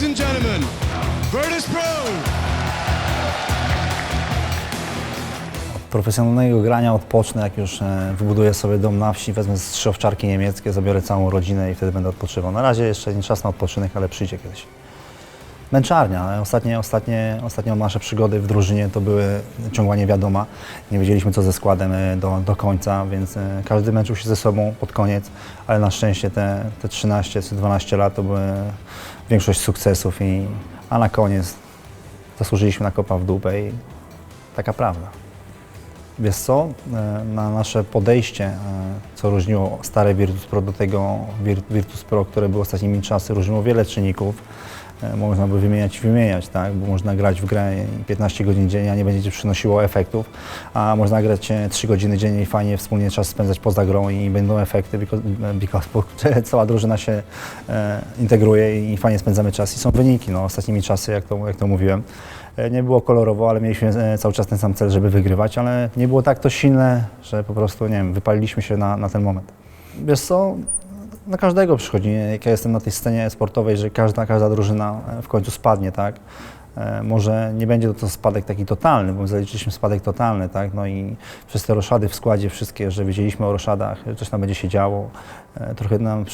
Ladies and gentlemen, Virtus.pro! Od profesjonalnego grania odpocznę, jak już wybuduję sobie dom na wsi, wezmę z 3 owczarki niemieckie, zabiorę całą rodzinę i wtedy będę odpoczywał. Na razie jeszcze nie czas na odpoczynek, ale przyjdzie kiedyś. Męczarnia. Ostatnio nasze przygody w drużynie to były ciągła niewiadoma. Nie wiedzieliśmy, co ze składem do końca, więc każdy męczył się ze sobą pod koniec, ale na szczęście te 13 czy 12 lat to były większość sukcesów, a na koniec zasłużyliśmy na kopa w dupę i taka prawda. Wiesz co, na nasze podejście, co różniło stare Virtus.pro do tego Virtus.pro, które było ostatnimi czasy, różniło wiele czynników. Można by wymieniać, tak? Bo można grać w grę 15 godzin dziennie, a nie będzie ci przynosiło efektów, a można grać 3 godziny dziennie i fajnie wspólnie czas spędzać poza grą i będą efekty, bo cała drużyna się integruje i fajnie spędzamy czas i są wyniki. No, ostatnimi czasy, jak to mówiłem, nie było kolorowo, ale mieliśmy cały czas ten sam cel, żeby wygrywać, ale nie było tak to silne, że po prostu, nie wiem, wypaliliśmy się na ten moment. Wiesz co? Na każdego przychodzi, jak ja jestem na tej scenie sportowej, że każda drużyna w końcu spadnie, tak? Może nie będzie to spadek taki totalny, bo zaliczyliśmy spadek totalny, tak? No i przez te roszady w składzie wszystkie, że wiedzieliśmy o roszadach, coś tam będzie się działo, trochę nam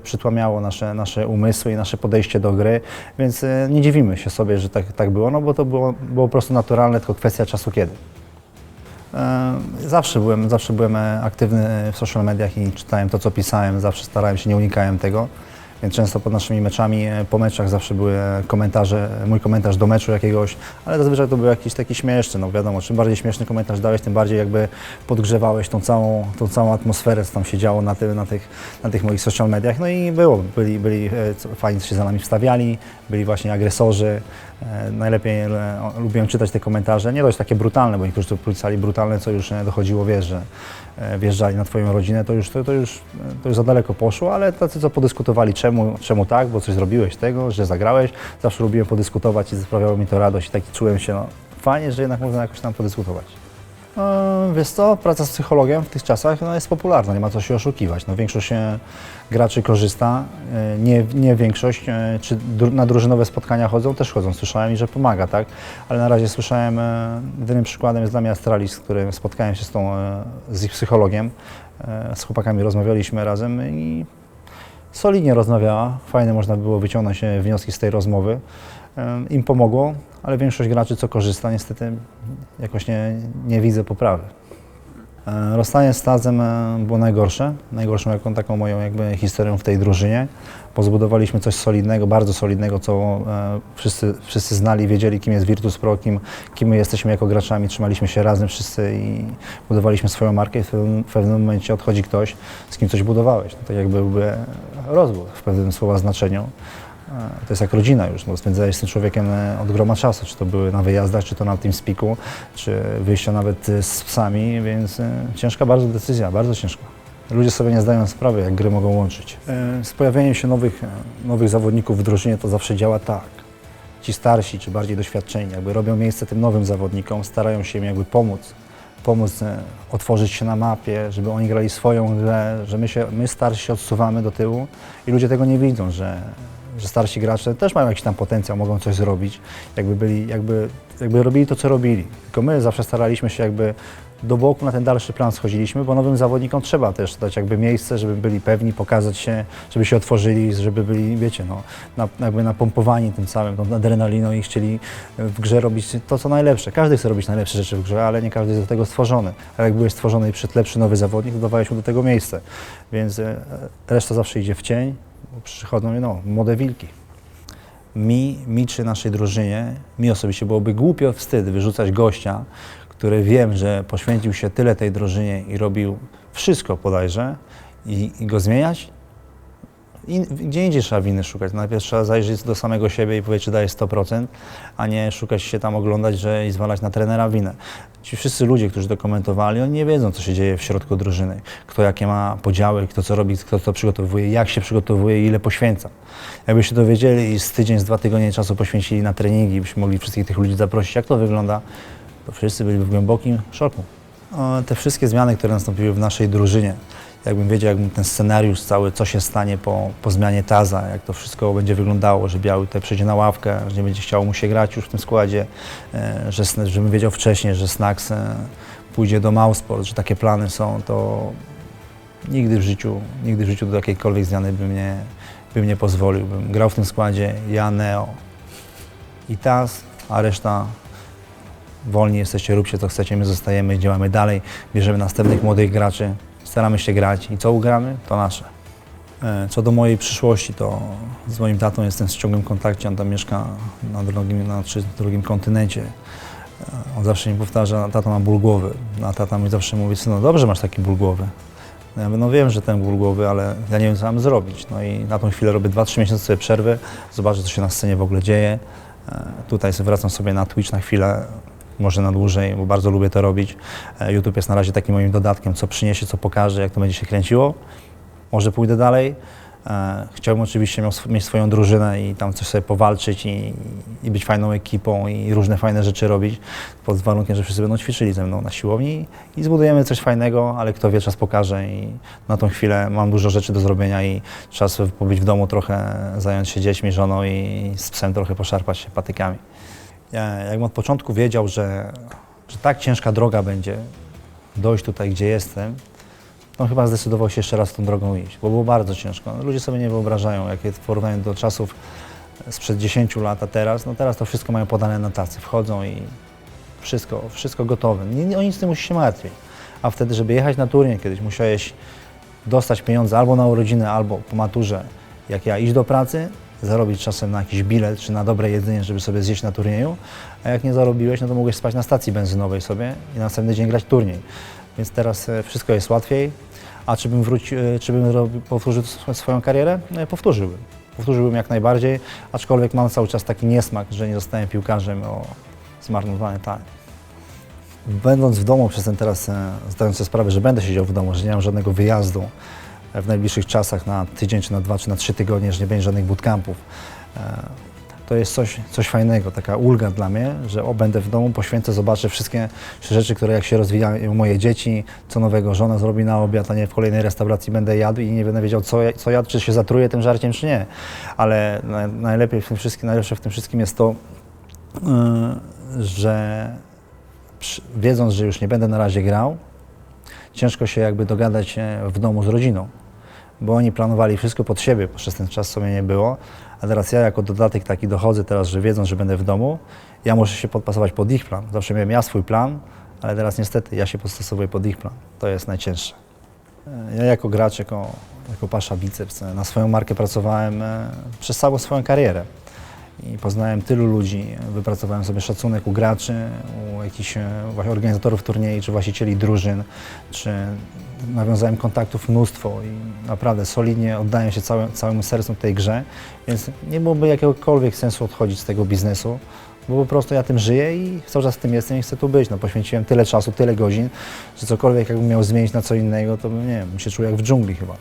przytłamiało nasze umysły i nasze podejście do gry, więc nie dziwimy się sobie, że tak było, no bo to było po prostu naturalne, tylko kwestia czasu kiedy. Zawsze byłem aktywny w social mediach i czytałem to, co pisałem, zawsze starałem się, nie unikałem tego, więc często pod naszymi meczami, po meczach zawsze były komentarze, mój komentarz do meczu jakiegoś, ale zazwyczaj to był jakiś taki śmieszny, no wiadomo, czym bardziej śmieszny komentarz dałeś, tym bardziej jakby podgrzewałeś tą całą atmosferę, co tam się działo na tych moich social mediach, no i byli fajnie się za nami wstawiali, byli właśnie agresorzy. Najlepiej lubiłem czytać te komentarze, nie dość takie brutalne, bo niektórzy to pisali brutalne, co już dochodziło, wiesz, że wjeżdżali na twoją rodzinę, to już za daleko poszło, ale tacy, co podyskutowali, czemu tak, bo coś zrobiłeś tego, że zagrałeś, zawsze lubiłem podyskutować i sprawiało mi to radość i taki czułem się, no fajnie, że jednak można jakoś tam podyskutować. Wiesz co, praca z psychologiem w tych czasach jest popularna, nie ma co się oszukiwać. No, większość graczy korzysta, nie większość, czy na drużynowe spotkania też chodzą, słyszałem, że pomaga, tak? Ale na razie słyszałem, jedynym przykładem jest dla mnie Astralis, z którym spotkałem się z ich psychologiem, z chłopakami rozmawialiśmy razem i solidnie rozmawiała, fajnie można było wyciągnąć wnioski z tej rozmowy. Im pomogło, ale większość graczy, co korzysta, niestety jakoś nie widzę poprawy. Rozstanie z Tazem było najgorszą taką moją jakby historią w tej drużynie, bo zbudowaliśmy coś solidnego, bardzo solidnego, co wszyscy znali, wiedzieli, kim jest Virtus.pro, kim my jesteśmy jako graczami, trzymaliśmy się razem wszyscy i budowaliśmy swoją markę i w pewnym momencie odchodzi ktoś, z kim coś budowałeś. No, tak jakby byłby rozwód w pewnym słowa znaczeniu. To jest jak rodzina już, no, spędzałeś z tym człowiekiem od groma czasu, czy to były na wyjazdach, czy to na TeamSpeaku, czy wyjścia nawet z psami, więc ciężka bardzo decyzja, bardzo ciężka. Ludzie sobie nie zdają sprawy, jak gry mogą łączyć. Z pojawieniem się nowych zawodników w drużynie to zawsze działa tak. Ci starsi, czy bardziej doświadczeni, jakby robią miejsce tym nowym zawodnikom, starają się im jakby pomóc otworzyć się na mapie, żeby oni grali swoją grę, że my starsi się odsuwamy do tyłu i ludzie tego nie widzą, że starsi gracze też mają jakiś tam potencjał, mogą coś zrobić, jakby robili to, co robili. Tylko my zawsze staraliśmy się jakby do boku na ten dalszy plan schodziliśmy, bo nowym zawodnikom trzeba też dać jakby miejsce, żeby byli pewni, pokazać się, żeby się otworzyli, żeby byli, wiecie, no, jakby napompowani tym całym, tą adrenaliną i chcieli w grze robić to, co najlepsze. Każdy chce robić najlepsze rzeczy w grze, ale nie każdy jest do tego stworzony. A jak byłeś stworzony i przyszedł lepszy nowy zawodnik, to dawałeś mu do tego miejsce. Więc reszta zawsze idzie w cień. Przychodzą młode wilki. Mi czy naszej drużynie, mi osobiście byłoby głupio wstyd wyrzucać gościa, który wiem, że poświęcił się tyle tej drużynie i robił wszystko bodajże i go zmieniać. I gdzie indziej trzeba winy szukać. Najpierw trzeba zajrzeć do samego siebie i powiedzieć, czy daje 100%, a nie szukać się tam, oglądać i zwalać na trenera winę. Ci wszyscy ludzie, którzy to komentowali, oni nie wiedzą, co się dzieje w środku drużyny. Kto jakie ma podziały, kto co robi, kto co przygotowuje, jak się przygotowuje i ile poświęca. Jakbyście to wiedzieli i z tydzień, z 2 tygodnie czasu poświęcili na treningi, byśmy mogli wszystkich tych ludzi zaprosić, jak to wygląda, to wszyscy byli w głębokim szoku. Te wszystkie zmiany, które nastąpiły w naszej drużynie, jakbym wiedział, jakbym ten scenariusz cały, co się stanie po zmianie Taza, jak to wszystko będzie wyglądało, że Biały tutaj przejdzie na ławkę, że nie będzie chciało mu się grać już w tym składzie, żebym wiedział wcześniej, że Snacks pójdzie do Mousesports, że takie plany są, to nigdy w życiu do jakiejkolwiek zmiany bym nie pozwolił. Bym grał w tym składzie, ja, Neo i Taz, a reszta wolni jesteście, róbcie co chcecie, my zostajemy, działamy dalej, bierzemy następnych młodych graczy, staramy się grać i co ugramy, to nasze. Co do mojej przyszłości, to z moim tatą jestem w ciągłym kontakcie, on tam mieszka na drugim kontynencie. On zawsze mi powtarza, tata ma ból głowy, a tata mi zawsze mówi, synu, dobrze masz taki ból głowy. Ja mówię, no wiem, że ten ból głowy, ale ja nie wiem, co mam zrobić. No i na tą chwilę robię 2-3 miesiące sobie przerwy, zobaczę, co się na scenie w ogóle dzieje. Tutaj wracam sobie na Twitch na chwilę, może na dłużej, bo bardzo lubię to robić. YouTube jest na razie takim moim dodatkiem, co przyniesie, co pokaże, jak to będzie się kręciło. Może pójdę dalej. Chciałbym oczywiście mieć swoją drużynę i tam coś sobie powalczyć i być fajną ekipą i różne fajne rzeczy robić, pod warunkiem, że wszyscy będą ćwiczyli ze mną na siłowni i zbudujemy coś fajnego, ale kto wie, czas pokaże i na tą chwilę mam dużo rzeczy do zrobienia i czas pobyć w domu trochę, zająć się dziećmi, żoną i z psem trochę poszarpać się patykami. Jakbym od początku wiedział, że tak ciężka droga będzie dojść tutaj, gdzie jestem, to chyba zdecydował się jeszcze raz tą drogą iść, bo było bardzo ciężko. Ludzie sobie nie wyobrażają, jakie w porównaniu do czasów sprzed 10 lat, a teraz, no teraz to wszystko mają podane na tacy, wchodzą i wszystko gotowe. O nic nie musisz się martwić. A wtedy, żeby jechać na turniej, kiedyś musiałeś dostać pieniądze albo na urodziny, albo po maturze, jak ja, iść do pracy, zarobić czasem na jakiś bilet, czy na dobre jedzenie, żeby sobie zjeść na turnieju, a jak nie zarobiłeś, no to mogłeś spać na stacji benzynowej sobie i na następny dzień grać turniej. Więc teraz wszystko jest łatwiej. A czy bym powtórzył swoją karierę? Powtórzyłbym. Powtórzyłbym jak najbardziej, aczkolwiek mam cały czas taki niesmak, że nie zostałem piłkarzem o zmarnowany talent. Będąc w domu przez ten teraz, zdając sobie sprawę, że będę siedział w domu, że nie mam żadnego wyjazdu w najbliższych czasach na tydzień, czy na 2, czy na 3 tygodnie, że nie będzie żadnych bootcampów. To jest coś fajnego, taka ulga dla mnie, że będę w domu, poświęcę, zobaczę wszystkie rzeczy, które jak się rozwijają moje dzieci, co nowego żona zrobi na obiad, a nie w kolejnej restauracji będę jadł i nie będę wiedział, co jadł, czy się zatruję tym żarciem, czy nie. Ale najlepsze w tym wszystkim jest to, że wiedząc, że już nie będę na razie grał, ciężko się jakby dogadać w domu z rodziną, bo oni planowali wszystko pod siebie, przez ten czas sobie nie było, a teraz ja jako dodatek taki dochodzę teraz, że wiedząc, że będę w domu, ja muszę się podpasować pod ich plan. Zawsze miałem ja swój plan, ale teraz niestety ja się podstosowuję pod ich plan. To jest najcięższe. Ja jako gracz, jako Pasza Biceps na swoją markę pracowałem przez całą swoją karierę. I poznałem tylu ludzi, wypracowałem sobie szacunek u graczy, u jakichś organizatorów turniejów, czy właścicieli drużyn, czy nawiązałem kontaktów mnóstwo i naprawdę solidnie oddaję się całym sercem tej grze, więc nie byłoby jakiegokolwiek sensu odchodzić z tego biznesu, bo po prostu ja tym żyję i cały czas w tym jestem i chcę tu być. No, poświęciłem tyle czasu, tyle godzin, że cokolwiek jakbym miał zmienić na co innego, to bym, nie wiem, się czuł jak w dżungli chyba.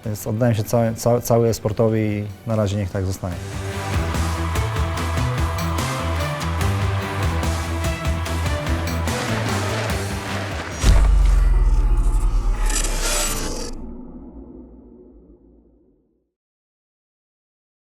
Więc oddaję się cały e-sportowi i na razie niech tak zostanie.